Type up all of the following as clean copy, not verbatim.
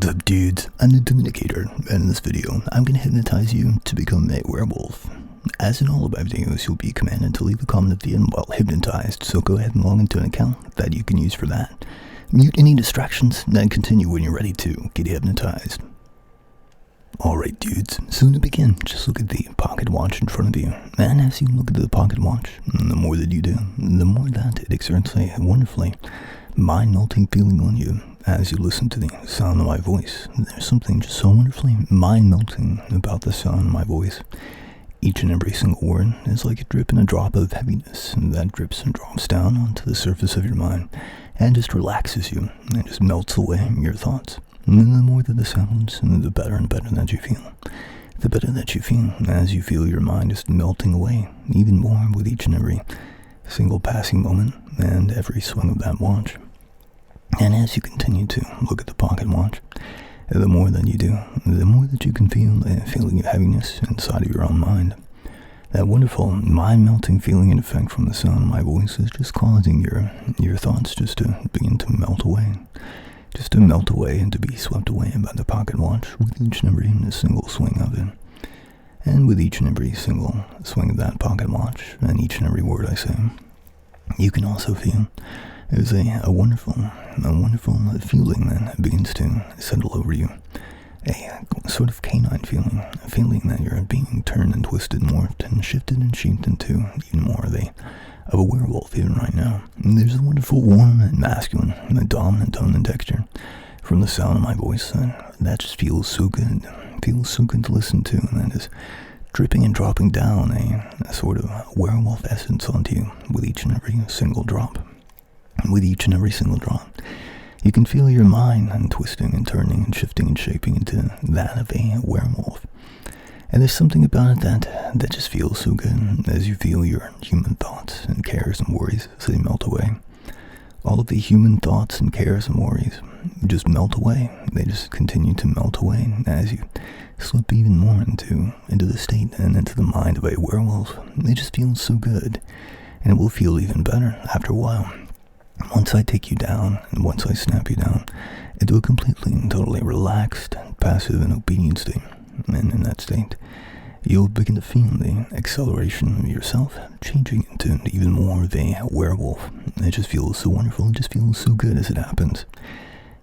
up, dudes? I'm the Dominicator, and in this video, I'm going to hypnotize you to become a werewolf. As in all of my videos, you'll be commanded to leave a comment at the end while hypnotized, so go ahead and log into an account that you can use for that. Mute any distractions, then continue when you're ready to get hypnotized. Alright, dudes, so to begin, just look at the pocket watch in front of you, and as you look at the pocket watch, the more that you do, the more that it exerts a wonderfully mind-melting feeling on you. As you listen to the sound of my voice, there's something just so wonderfully mind-melting about the sound of my voice. Each and every single word is like a drip and a drop of heaviness that drips and drops down onto the surface of your mind and just relaxes you and just melts away your thoughts. And the more that the sounds, the better and better that you feel. The better that you feel as you feel your mind just melting away even more with each and every single passing moment and every swing of that watch. And as you continue to look at the pocket watch, the more that you do, the more that you can feel the feeling of heaviness inside of your own mind. That wonderful mind-melting feeling and effect from the sound of my voice is just causing your thoughts just to begin to melt away. Just to melt away and to be swept away by the pocket watch with each and every single swing of it. And with each and every single swing of that pocket watch and each and every word I say, you can also feel there's a wonderful feeling that begins to settle over you. A sort of canine feeling, a feeling that you're being turned and twisted, morphed and shifted and shaped into even more of a werewolf even right now. And there's a wonderful warm and masculine and a dominant tone and texture from the sound of my voice that just feels so good. Feels so good to listen to, and that is dripping and dropping down a sort of werewolf essence onto you with each and every single drop. With each and every single drop, you can feel your mind twisting and turning and shifting and shaping into that of a werewolf. And there's something about it that just feels so good as you feel your human thoughts and cares and worries as they melt away. All of the human thoughts and cares and worries just melt away. They just continue to melt away as you slip even more into the state and into the mind of a werewolf. It just feels so good, and it will feel even better after a while. Once I take you down, and once I snap you down into a completely and totally relaxed, passive, and obedient state, and in that state, you'll begin to feel the acceleration of yourself changing into even more of a werewolf. It just feels so wonderful, it just feels so good as it happens.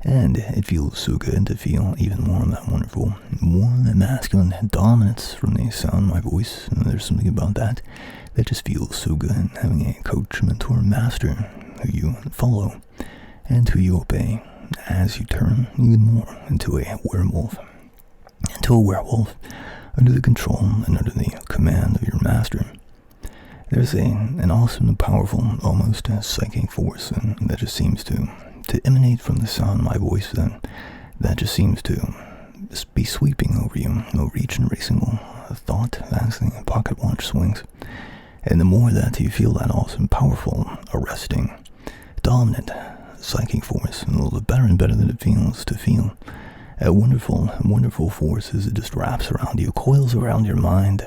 And it feels so good to feel even more of that wonderful, warm and masculine dominance from the sound of my voice. And there's something about that just feels so good, having a coach, mentor, master who you follow and who you obey as you turn even more into a werewolf. Into a werewolf under the control and under the command of your master. There's an awesome and powerful, almost psychic force that just seems to emanate from the sound of my voice that just seems to just be sweeping over you, over each and every single thought as the pocket watch swings. And the more that you feel that awesome, powerful, arresting, dominant psychic force, the better and better that it feels to feel a wonderful force as it just wraps around you, coils around your mind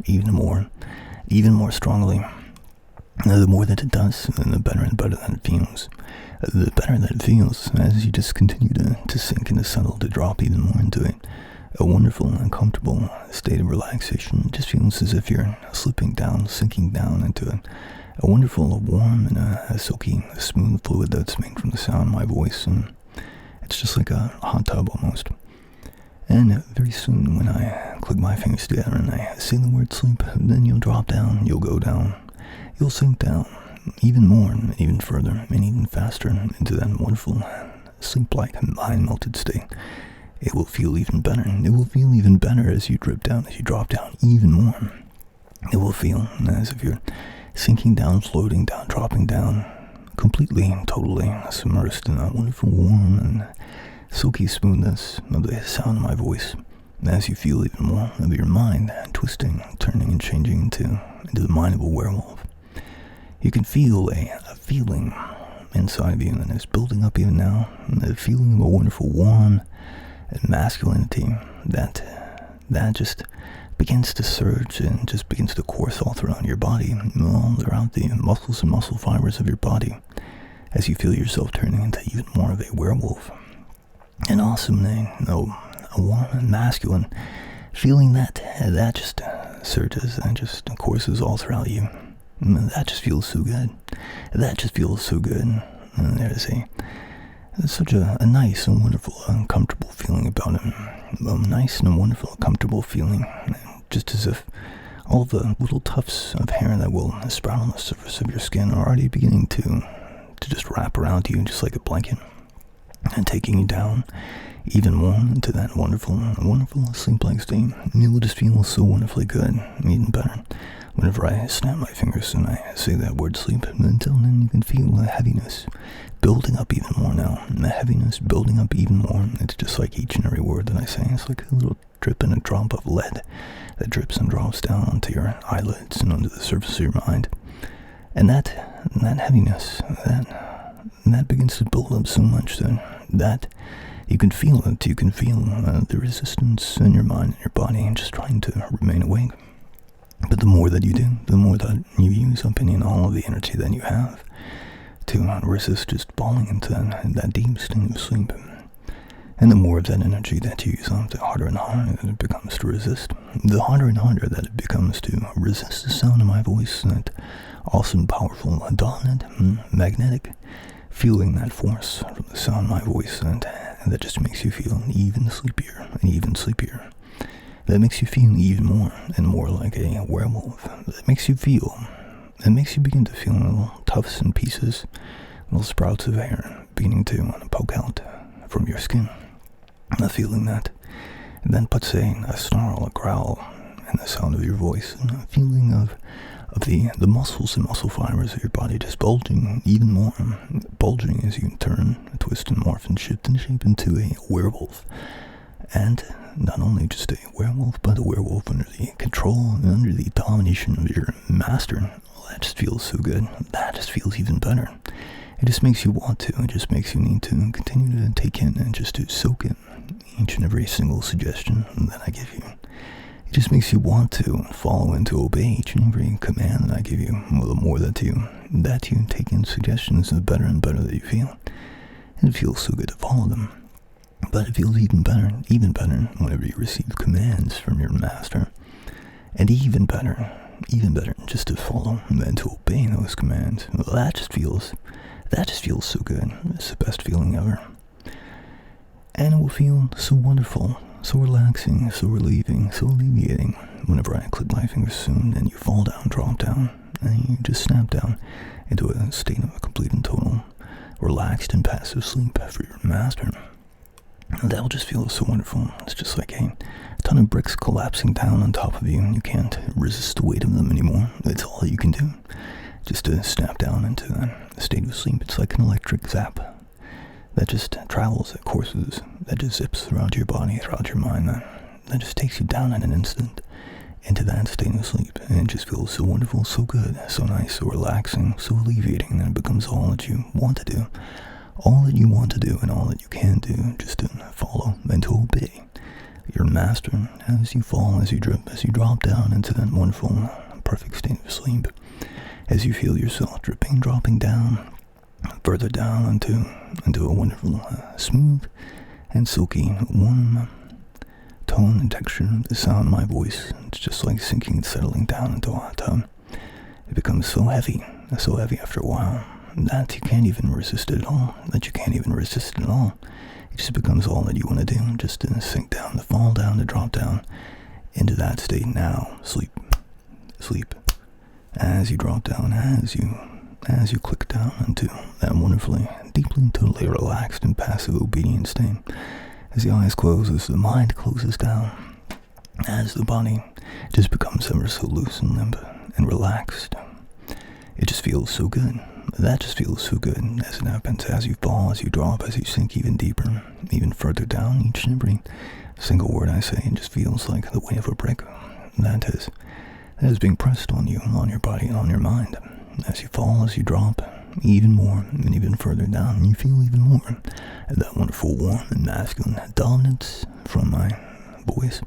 even more strongly. And the more that it does, the better and better that it feels. The better that it feels as you just continue to sink and to settle, to drop even more into a wonderful and comfortable state of relaxation. It just feels as if you're slipping down, sinking down into a wonderful, warm, and a silky, smooth fluid that's made from the sound of my voice. And it's just like a hot tub almost. And very soon when I click my fingers together and I say the word sleep, then you'll drop down, you'll go down, you'll sink down even more and even further and even faster into that wonderful sleep-like mind-melted state. It will feel even better. It will feel even better as you drip down, as you drop down even more. It will feel as if you're sinking down, floating down, dropping down, completely and totally submersed in that wonderful warm and silky smoothness of the sound of my voice. As you feel even more of your mind twisting, turning and changing into the mind of a werewolf. You can feel a feeling inside of you that is building up even now, the feeling of a wonderful warm and masculinity that just begins to surge and just begins to course all throughout your body, all throughout the muscles and muscle fibers of your body, as you feel yourself turning into even more of a werewolf. an awesome name, a warm and masculine feeling that just surges and just courses all throughout you. That just feels so good. That just feels so good. And there's such a nice and wonderful and comfortable feeling about it. A nice and wonderful, comfortable feeling, just as if all the little tufts of hair that will sprout on the surface of your skin are already beginning to just wrap around you just like a blanket, and taking you down even more into that wonderful sleep-like state. It will just feel so wonderfully good, even better. Whenever I snap my fingers and I say that word sleep, until then you can feel the heaviness building up even more now. And the heaviness building up even more. It's just like each and every word that I say. It's like a little drip and a drop of lead that drips and drops down onto your eyelids and onto the surface of your mind. And that heaviness, that begins to build up so much that you can feel it. You can feel the resistance in your mind and your body and just trying to remain awake. But the more that you do, the more that you use up any and all of the energy that you have to resist just falling into that deep state of sleep. And the more of that energy that you use up, the harder and harder that it becomes to resist. The harder and harder that it becomes to resist the sound of my voice, that awesome, powerful, dominant, magnetic feeling, that force from the sound of my voice, and that just makes you feel even sleepier and even sleepier. That makes you feel even more and more like a werewolf. That makes you begin to feel little tufts and pieces, little sprouts of hair beginning to poke out from your skin. A feeling that then puts a snarl, a growl in the sound of your voice, and a feeling of the muscles and muscle fibers of your body just bulging even more, bulging as you turn, twist, and morph and shift and shape into a werewolf. And not only just a werewolf, but a werewolf under the control and under the domination of your master. Well, that just feels so good. That just feels even better. It just makes you want to. It just makes you need to continue to take in and just to soak in each and every single suggestion that I give you. It just makes you want to follow and to obey each and every command that I give you. Well, the more that you take in suggestions, the better and better that you feel. And it feels so good to follow them. But it feels even better whenever you receive commands from your master. And even better just to follow and to obey those commands. Well, that just feels so good. It's the best feeling ever. And it will feel so wonderful, so relaxing, so relieving, so alleviating whenever I click my fingers soon and you fall down, drop down, and you just snap down into a state of a complete and total relaxed and passive sleep for your master. That will just feel so wonderful. It's just like a ton of bricks collapsing down on top of you, and you can't resist the weight of them anymore. It's all that you can do, just to snap down into a state of sleep. It's like an electric zap that just travels, that courses, that just zips throughout your body, throughout your mind, that just takes you down in an instant into that state of sleep. And it just feels so wonderful, so good, so nice, so relaxing, so alleviating that it becomes all that you want to do. All that you want to do and all that you can do, just to follow and to obey your master as you fall, as you drip, as you drop down into that wonderful, perfect state of sleep, as you feel yourself dripping, dropping down, further down into a wonderful, smooth and silky, warm tone and texture. The sound of my voice, it's just like sinking and settling down into a hot tub. It becomes so heavy after a while, that you can't even resist it at all, It just becomes all that you want to do, just to sink down, to fall down, to drop down into that state now. Sleep. As you drop down, as you click down into that wonderfully, deeply and totally relaxed and passive obedient state. As the eyes close, as the mind closes down, as the body just becomes ever so loose and limp and relaxed. It just feels so good. That just feels so good as it happens, as you fall, as you drop, as you sink even deeper, even further down. Each and every single word I say, it just feels like the weight of a brick that is being pressed on you, on your body, and on your mind. As you fall, as you drop, even more and even further down, you feel even more that wonderful warm and masculine dominance from my voice.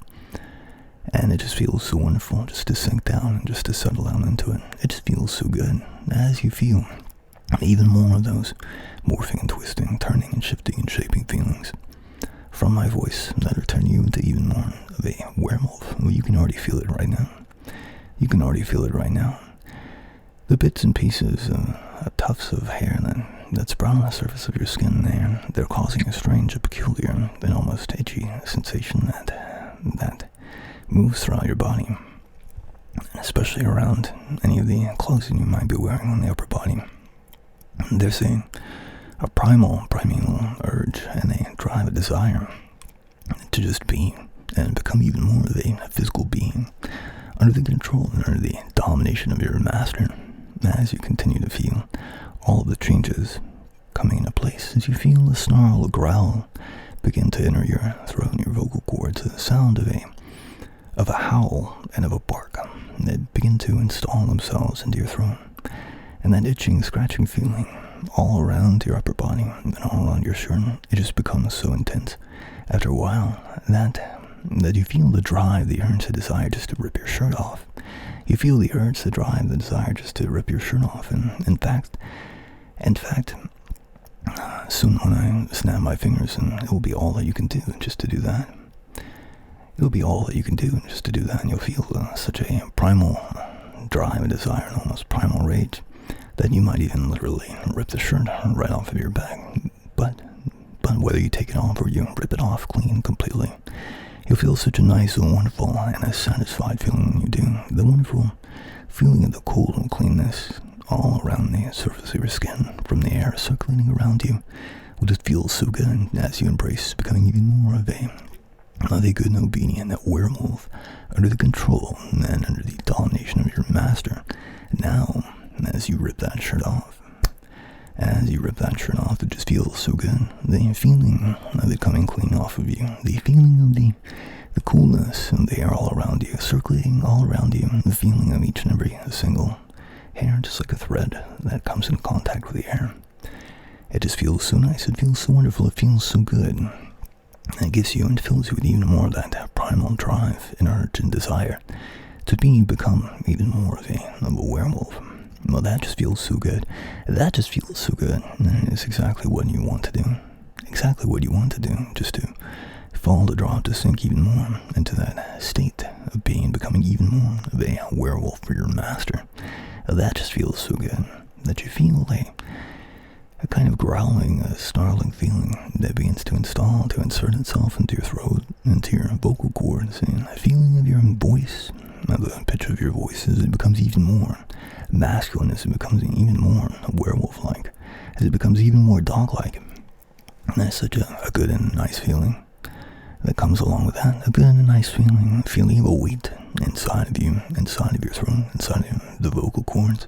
And it just feels so wonderful just to sink down and just to settle down into it. It just feels so good as you feel even more of those morphing and twisting, turning and shifting and shaping feelings. from my voice that'll turn you into even more of a werewolf. Well, you can already feel it right now. You can already feel it right now. The bits and pieces of tufts of hair that sprout on the surface of your skin there, they're causing a strange, a peculiar, and almost itchy sensation that moves throughout your body, especially around any of the clothes that you might be wearing on the upper body. There's a primal urge and a drive, a desire to just be and become even more of a physical being under the control and under the domination of your master, as you continue to feel all of the changes coming into place, as you feel a snarl, a growl begin to enter your throat and your vocal cords, the sound of a howl and of a bark that begin to install themselves into your throat, and that itching, scratching feeling all around your upper body and all around your shirt, it just becomes so intense after a while that you feel the drive, the urge, the desire just to rip your shirt off. You feel the urge, the drive, the desire just to rip your shirt off, and in fact, soon when I snap my fingers, and it will be all that you can do just to do that. It'll be all that you can do just to do that, and you'll feel such a primal drive, a desire, and almost primal rage that you might even literally rip the shirt right off of your back. But whether you take it off or you rip it off clean completely, you'll feel such a nice and wonderful and a satisfied feeling when you do. The wonderful feeling of the cool and cleanness all around the surface of your skin from the air circulating around you will just feel so good as you embrace becoming even more of a good and obedient werewolf under the control and under the domination of your master. Now, as you rip that shirt off, it just feels so good. The feeling of it coming clean off of you, the feeling of the coolness of the air all around you, circulating all around you, the feeling of each and every single hair, just like a thread that comes in contact with the air. It just feels so nice, it feels so wonderful, it feels so good. And it gives you and fills you with even more of that primal drive and urge and desire to become even more of a werewolf. Well, that just feels so good. That just feels so good. And it's exactly what you want to do. Exactly what you want to do. Just to follow the drop, to sink even more into that state of being, becoming even more of a werewolf for your master. That just feels so good. That you feel a kind of growling, a snarling feeling that begins to insert itself into your throat, into your vocal cords, and a feeling of your voice, the pitch of your voice as it becomes even more masculine, as it becomes even more werewolf-like, as it becomes even more dog-like. And that's such a good and nice feeling that comes along with that. A good and nice feeling of a weight inside of you, inside of your throat, inside of the vocal cords,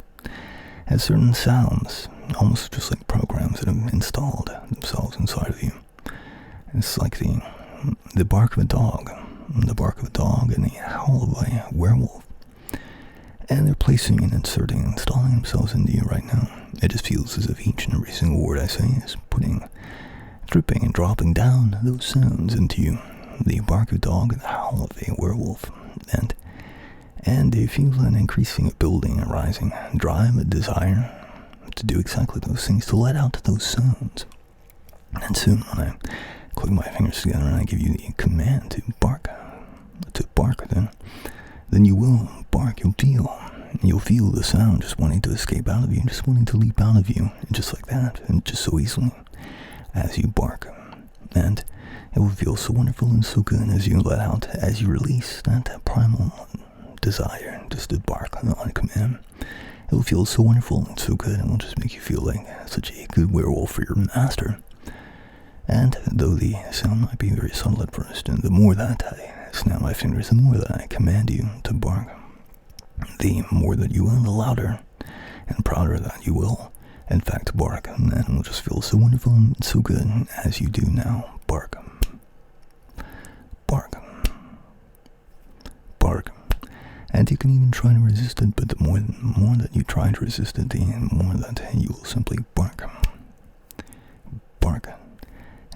as certain sounds, almost just like programs that have installed themselves inside of you. It's like the bark of a dog, and the howl of a werewolf. And they're placing and inserting and installing themselves into you right now. It just feels as if each and every single word I say is dripping and dropping down those sounds into you. The bark of a dog and the howl of a werewolf. And you feel an increasing, a building, a rising drive, a desire to do exactly those things, to let out those sounds. And soon when I click my fingers together and I give you the command to bark, then you will bark. You'll feel the sound just wanting to escape out of you, just wanting to leap out of you, and just like that, and just so easily as you bark. And it will feel so wonderful and so good as you let out, as you release that primal desire just to bark on command. It will feel so wonderful and so good, and will just make you feel like such a good werewolf for your master. And though the sound might be very subtle at first, and the more that I snap my fingers, the more that I command you to bark, the more that you will, the louder and prouder that you will, in fact, bark. And then it will just feel so wonderful and so good as you do now. Bark. Bark. Bark. And you can even try to resist it, but the more that you try to resist it, the more that you will simply bark. Bark.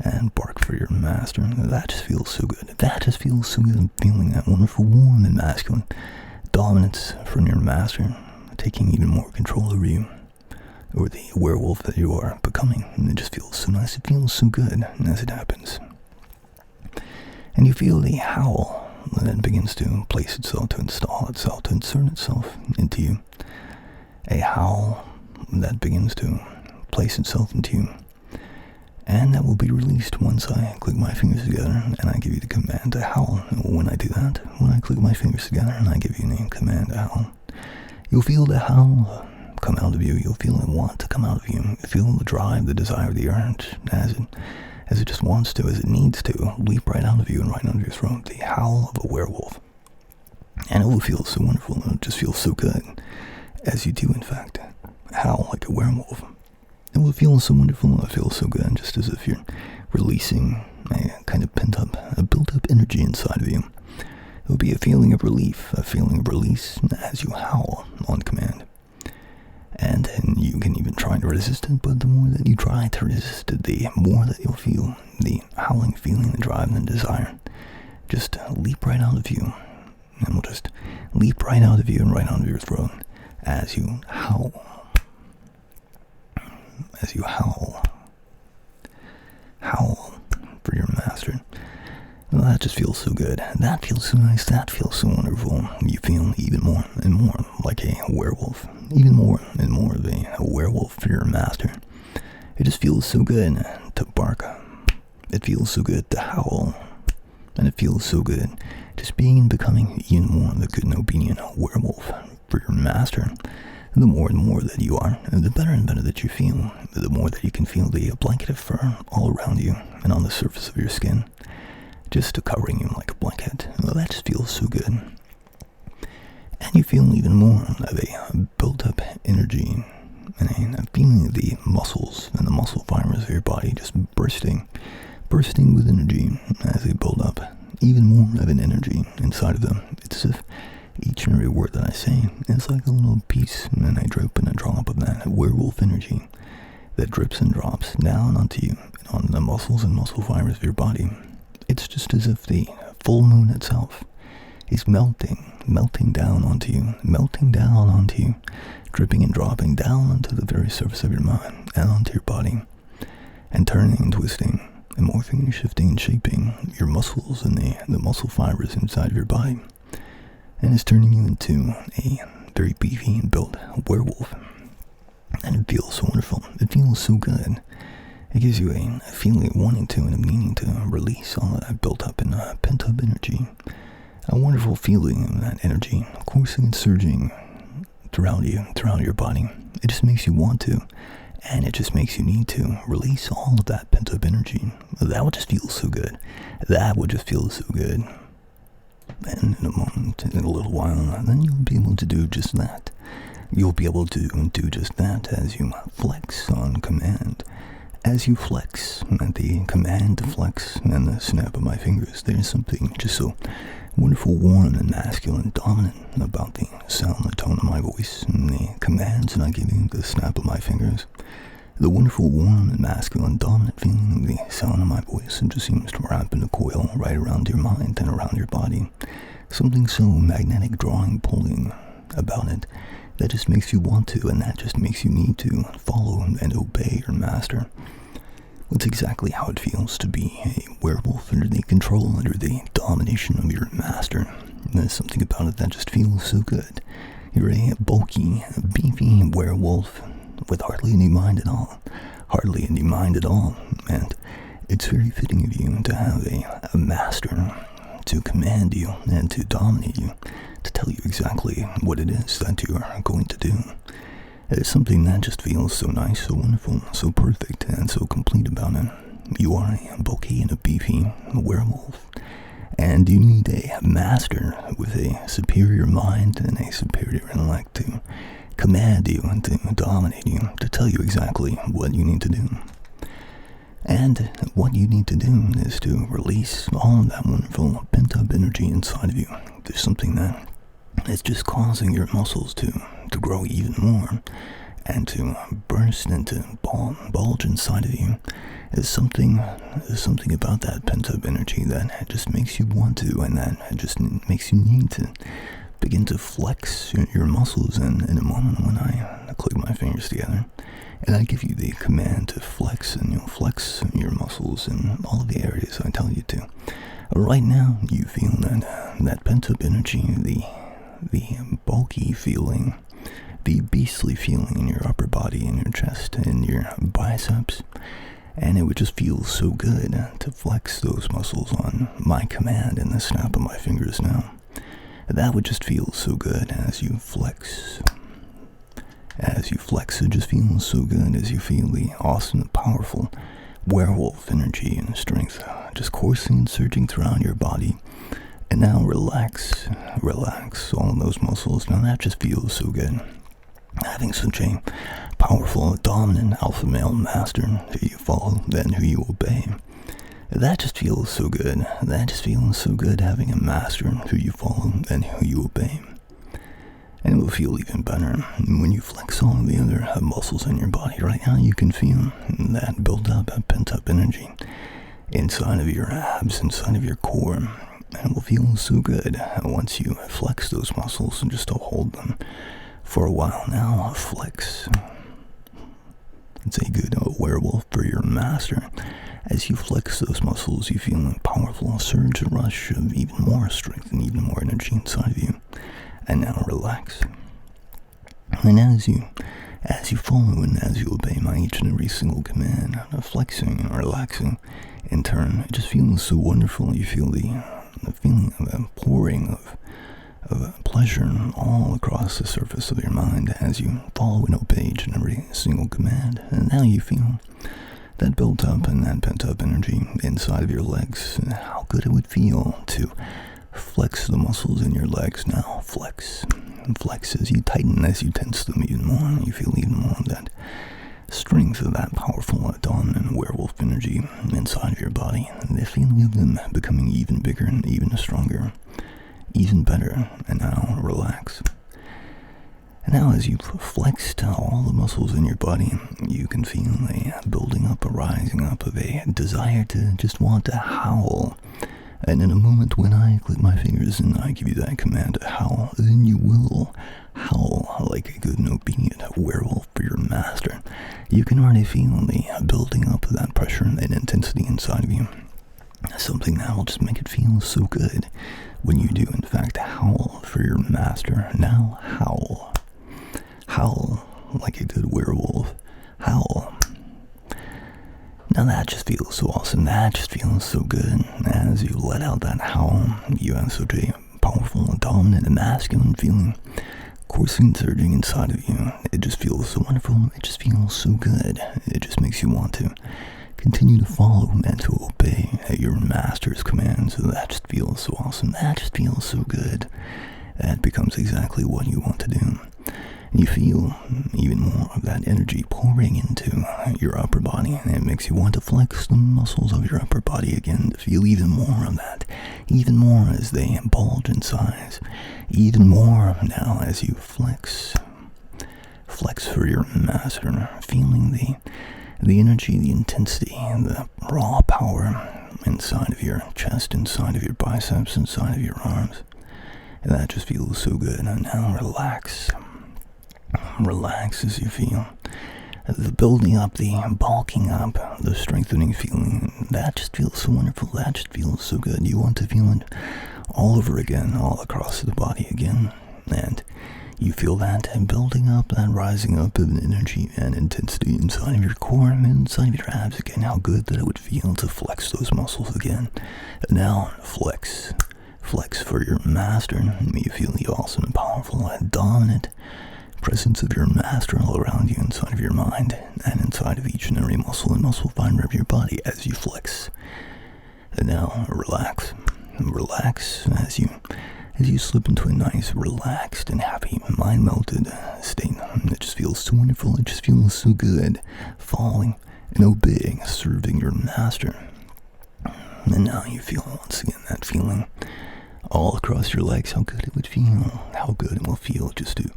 And bark for your master. That just feels so good. That just feels so good, feeling that wonderful, warm and masculine dominance from your master, taking even more control over you, or the werewolf that you are becoming. And it just feels so nice. It feels so good as it happens. And you feel the howl that begins to place itself, to install itself, to insert itself into you. A howl that begins to place itself into you. And that will be released once I click my fingers together and I give you the command to howl. When I do that, when I click my fingers together and I give you the command to howl, you'll feel the howl come out of you. You'll feel it want to come out of you. You feel the drive, the desire, the urge, as it just wants to, as it needs to, leap right out of you and right under your throat. The howl of a werewolf. And it will feel so wonderful. It'll just feel so good, as you do, in fact, howl like a werewolf. It will feel so wonderful. It feels so good, just as if you're releasing a kind of pent-up, a built-up energy inside of you. It will be a feeling of relief, a feeling of release, as you howl on command. And you can even try to resist it, but the more that you try to resist it, the more that you'll feel the howling feeling, the drive, and the desire just leap right out of you. And will just leap right out of you and right onto your throat as you howl. As you howl for your master. Well, that just feels so good. That feels so nice. That feels so wonderful. You feel even more and more like a werewolf. Even more and more of a werewolf for your master. It just feels so good to bark. It feels so good to howl. And it feels so good just being and becoming even more the good and obedient werewolf for your master. The more and more that you are, the better and better that you feel, the more that you can feel the blanket of fur all around you and on the surface of your skin, just covering you like a blanket. Well, that just feels so good. And you feel even more of a built-up energy and a feeling of the muscles and the muscle fibers of your body just bursting with energy as they build up. Even more of an energy inside of them. It's as if each and every word that I say is like a little piece, and I drip and a drop of that werewolf energy that drips and drops down onto you and on the muscles and muscle fibers of your body. It's just as if the full moon itself is melting down onto you, dripping and dropping down onto the very surface of your mind and onto your body, and turning and twisting and morphing and shifting and shaping your muscles and the muscle fibers inside of your body. And it's turning you into a very beefy and built werewolf. And it feels so wonderful. It feels so good. It gives you a feeling of wanting to and a meaning to release all of that built up and pent-up energy. A wonderful feeling of that energy coursing and surging throughout you, throughout your body. It just makes you want to, and it just makes you need to release all of that pent-up energy. That would just feel so good. That would just feel so good. And in a moment, in a little while, then you'll be able to do just that. You'll be able to do just that as you flex on command. As you flex, at the command to flex and the snap of my fingers, there's something just so wonderful, warm, and masculine, dominant about the sound, the tone of my voice, and the commands, and I give you the snap of my fingers. The wonderful, warm, and masculine, dominant feeling of the sound of my voice, it just seems to wrap in a coil right around your mind and around your body. Something so magnetic, drawing, pulling about it, that just makes you want to, and that just makes you need to follow and obey your master. It's exactly how it feels to be a werewolf under the control, under the domination of your master. There's something about it that just feels so good. You're a bulky, beefy werewolf with hardly any mind at all. And it's very fitting of you to have a master to command you and to dominate you, to tell you exactly what it is that you are going to do. It's something that just feels so nice, so wonderful, so perfect, and so complete about it. You are a bulky and a beefy werewolf, and you need a master with a superior mind and a superior intellect to command you and to dominate you, to tell you exactly what you need to do. And what you need to do is to release all of that wonderful pent-up energy inside of you. There's something that is just causing your muscles to grow even more and to burst and to bulge inside of you. There's something about that pent-up energy that just makes you want to, and that just makes you need to begin to flex your muscles. And in a moment when I click my fingers together and I give you the command to flex, and you'll flex your muscles in all of the areas I tell you to. Right now, you feel that pent-up energy, the bulky feeling, the beastly feeling in your upper body, in your chest, in your biceps, and it would just feel so good to flex those muscles on my command and the snap of my fingers now. That would just feel so good as you flex. As you flex, it just feels so good as you feel the awesome, powerful werewolf energy and strength just coursing and surging throughout your body. And now relax all of those muscles. Now that just feels so good. Having such a powerful, dominant alpha male master who you follow, then who you obey. That just feels so good. That just feels so good having a master who you follow and who you obey. And it will feel even better when you flex all of the other muscles in your body. Right now you can feel that build up, that pent up energy inside of your abs, inside of your core. And it will feel so good once you flex those muscles and just to hold them for a while. Now flex. It's a good werewolf for your master. As you flex those muscles, you feel a powerful surge, a rush of even more strength and even more energy inside of you. And now relax. And as you follow and as you obey my each and every single command, flexing and relaxing in turn, it just feels so wonderful. You feel the feeling of a pouring of pleasure all across the surface of your mind as you follow and obey each and every single command. And now you feel that built up and that pent up energy inside of your legs, and how good it would feel to flex the muscles in your legs. Now flex and flex as you tighten, as you tense them even more. You feel even more of that strength of that powerful, dominant werewolf energy inside of your body. And the feeling of them becoming even bigger and even stronger, even better. And now relax. And now as you've flexed all the muscles in your body, you can feel a building up, a rising up of a desire to just want to howl. And in a moment when I click my fingers and I give you that command to howl, then you will howl like a good and obedient werewolf for your master. You can already feel the building up of that pressure and intensity inside of you. Something that will just make it feel so good when you do in fact howl for your master. Now howl. Howl like a good werewolf. Howl. Now that just feels so awesome. That just feels so good. As you let out that howl, you have such a powerful, dominant, and masculine feeling coursing and surging inside of you. It just feels so wonderful. It just feels so good. It just makes you want to continue to follow and to obey your master's commands. That just feels so awesome. That just feels so good. That becomes exactly what you want to do. You feel even more of that energy pouring into your upper body, and it makes you want to flex the muscles of your upper body again to feel even more of that, even more as they bulge in size, even more now as you flex for your master, feeling the energy, the intensity, the raw power inside of your chest, inside of your biceps, inside of your arms, and that just feels so good. And now relax. Relax as you feel the building up, the bulking up, the strengthening feeling. That just feels so wonderful. That just feels so good. You want to feel it all over again, all across the body again. And you feel that building up, that rising up of energy and intensity inside of your core and inside of your abs again. How good that it would feel to flex those muscles again. And now flex. Flex for your master. You feel the awesome and powerful and dominant presence of your master all around you, inside of your mind and inside of each and every muscle and muscle fiber of your body as you flex. And now relax as you slip into a nice relaxed and happy mind melted state. It just feels so wonderful. It just feels so good following and obeying, serving your master. And now you feel once again that feeling all across your legs, how good it would feel, how good it will feel just to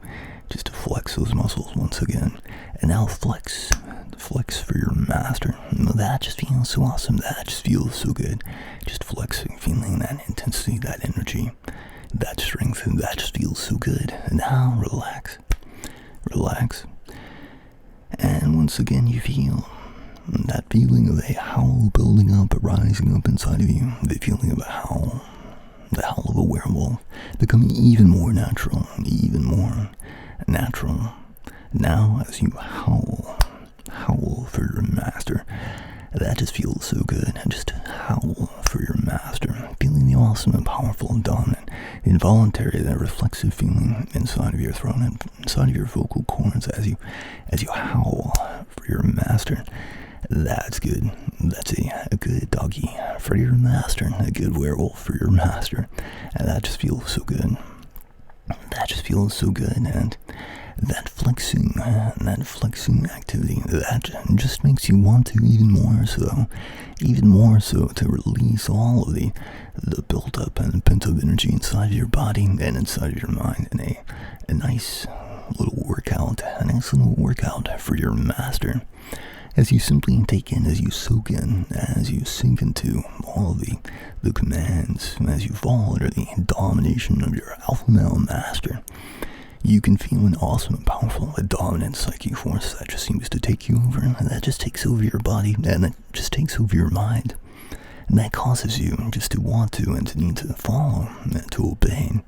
flex those muscles once again. And now flex for your master. That just feels so awesome. That just feels so good. Just flexing, feeling that intensity, that energy, that strength, and that just feels so good. And now relax. And once again you feel That feeling of a howl building up, rising up inside of you. The feeling of a howl. The howl of a werewolf. Becoming even more natural. Even more natural. Now, as you howl for your master. That just feels so good. Just howl for your master. Feeling the awesome and powerful and dominant, involuntary, that reflexive feeling inside of your throat and inside of your vocal cords as you howl for your master. That's good. That's a good doggy for your master. A good werewolf for your master. And that just feels so good. That just feels so good. And that flexing activity, that just makes you want to even more so to release all of the built up and pent up energy inside of your body and inside of your mind in a nice little workout, for your master. As you simply take in, as you soak in, as you sink into all of the commands, as you fall under the domination of your alpha male master, you can feel an awesome and powerful, a dominant psychic force that just seems to take you over, and that just takes over your body, and that just takes over your mind. And that causes you just to want to and to need to follow and to obey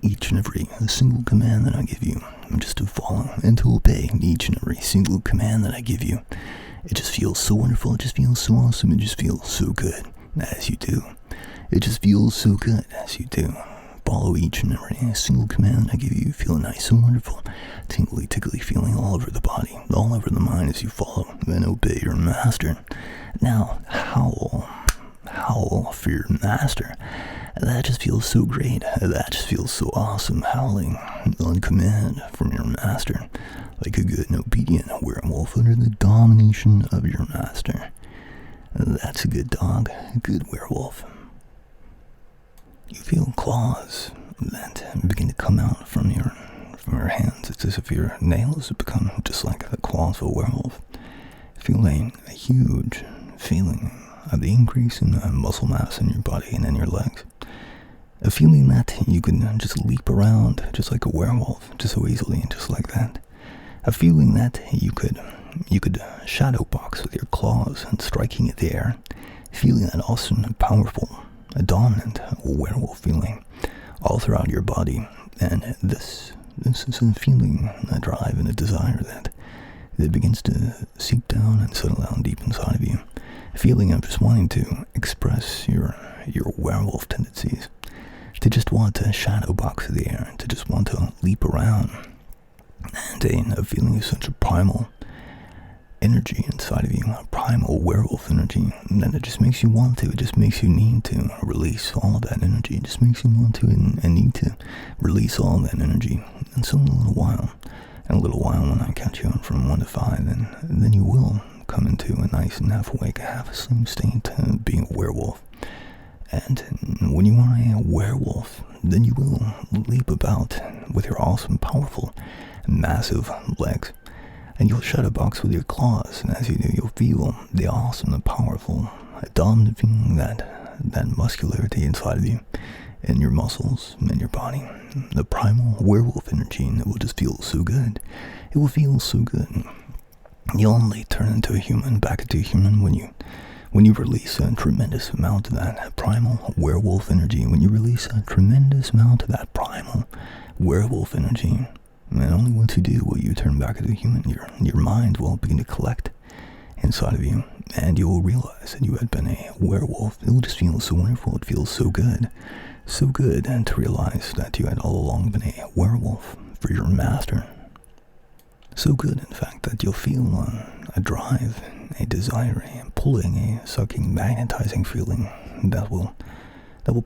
each and every single command that I give you. Just to follow and to obey each and every single command that I give you. It just feels so wonderful, it just feels so awesome, it just feels so good as you do. It just feels so good as you do. Follow each and every single command I give you. Feel nice and wonderful, tingly, tickly feeling all over the body, all over the mind as you follow and obey your master. Now, howl for your master. That just feels so great. That just feels so awesome. Howling on command from your master, like a good and obedient werewolf under the domination of your master. That's a good dog, a good werewolf. You feel claws that begin to come out from your hands. It's as if your nails have become just like the claws of a werewolf. Feeling a huge feeling of the increase in muscle mass in your body and in your legs. A feeling that you can just leap around just like a werewolf, just so easily and just like that. A feeling that you could shadowbox with your claws and striking at the air. Feeling that awesome and powerful, a dominant werewolf feeling all throughout your body. And this is a feeling, a drive and a desire that begins to seep down and settle down deep inside of you. A feeling of just wanting to express your werewolf tendencies, to just want to shadowbox the air, to just want to leap around, and a feeling of such a primal energy inside of you, a primal werewolf energy, and then it just makes you want to, it just makes you need to release all of that energy. It just makes you want to and need to release all of that energy. And so in a little while when I count you on from 1 to 5, then you will come into a nice and half awake, half asleep state of being a werewolf. And when you are a werewolf, then you will leap about with your awesome, powerful, massive legs. And you'll shadowbox with your claws, and as you do, you'll feel the awesome, the powerful, dominant feeling, that muscularity inside of you, in your muscles, in your body, the primal werewolf energy, and it will just feel so good. It will feel so good. You'll only turn into a human, back into a human, when you release a tremendous amount of that primal werewolf energy. When you release a tremendous amount of that primal werewolf energy. And only once you do will you turn back into a human. Your mind will begin to collect inside of you, and you will realize that you had been a werewolf. It will just feel so wonderful. It feels so good, and to realize that you had all along been a werewolf for your master. So good, in fact, that you'll feel a drive, a desire, a pulling, a sucking, magnetizing feeling that will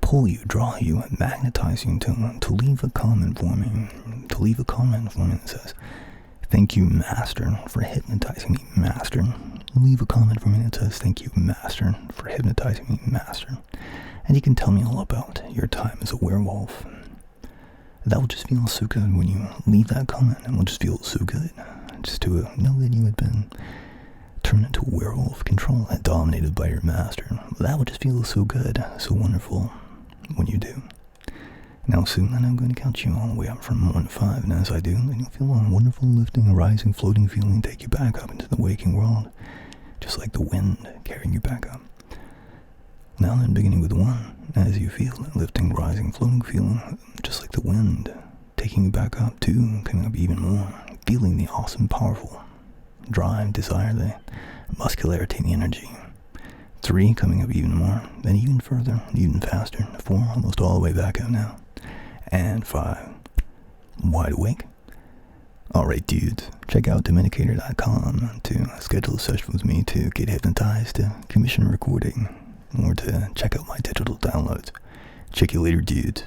pull you, draw you, and magnetize you to leave a comment for me. To leave a comment for me that says, "Thank you, Master, for hypnotizing me, Master." Leave a comment for me that says, "Thank you, Master, for hypnotizing me, Master." And you can tell me all about your time as a werewolf. That will just feel so good when you leave that comment. It will just feel so good just to know that you had been turned into a werewolf, controlled and dominated by your master. That would just feel so good, so wonderful when you do. Now soon, then I'm going to count you all the way up from 1 to 5, and as I do, then you'll feel a wonderful lifting, a rising, floating feeling take you back up into the waking world. just like the wind carrying you back up. Now then, beginning with 1, as you feel that lifting, rising, floating feeling, just like the wind, taking you back up. 2, coming up even more, feeling the awesome, powerful drive, desire, the muscularity, and the energy. 3, coming up even more, then even further, even faster. 4, almost all the way back up now. And 5, wide awake. Alright dudes, check out Dominicator.com to schedule a session with me to get hypnotized, to commission a recording, or to check out my digital downloads. Check you later dudes.